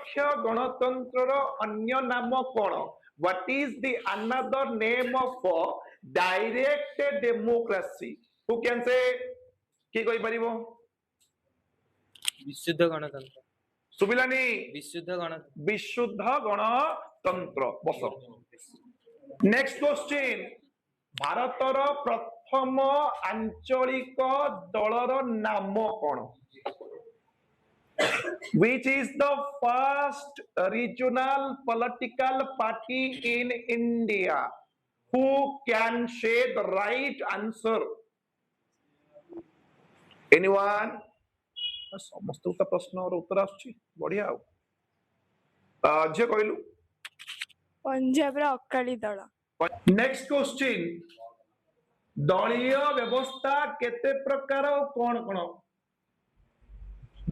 निरपेक्ष गणतंत्र अन्य नाम कौन? What is the another name of direct democracy? Who can say? की कहि परिबो? विशुद्ध गणतंत्र। सुबिलानी? विशुद्ध गणतंत्र। बस नेक्स्ट क्वेश्चन, भारतर प्रथम आंचलिक दलर नाम कौन? Which is the first regional political party in India? Who can say the right answer? Anyone? समस्त प्रश्न और उत्तर आछी बढ़िया जे कहलु पंजाब रा अकाली दल। नेक्स्ट क्वेश्चन, दलीय व्यवस्था केते प्रकार कोन कोन?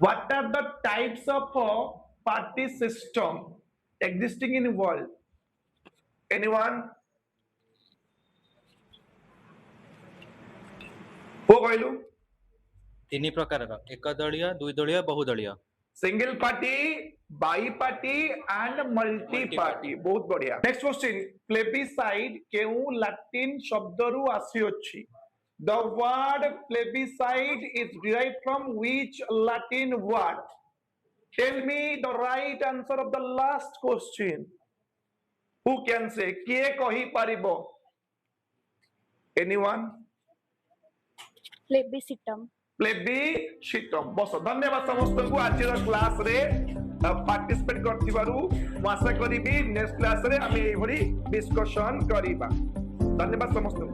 What are the types of party system existing in world? Anyone? को कहलु? तीन प्रकार एक दलीय, दुई दलीय, बहुदलीय। Single party, bi party and multi party. बहुत बढ़िया। नेक्स्ट क्वेश्चन, प्लेबिसाइड केउ लैटिन शब्द रु आसी अछि? The word plebiscite is derived from which Latin word? Tell me the right answer of the last question. Who can say? किए कहि परिबो? Anyone? प्लेबिसिटम। प्लेबिसिटम। बस धन्यवाद समस्त को आज क्लास रे पार्टिसिपेट करथिबारु। मु आशा करिबी नेक्स्ट क्लास रे हम एही भली डिस्कशन करिबा। धन्यवाद समस्त को।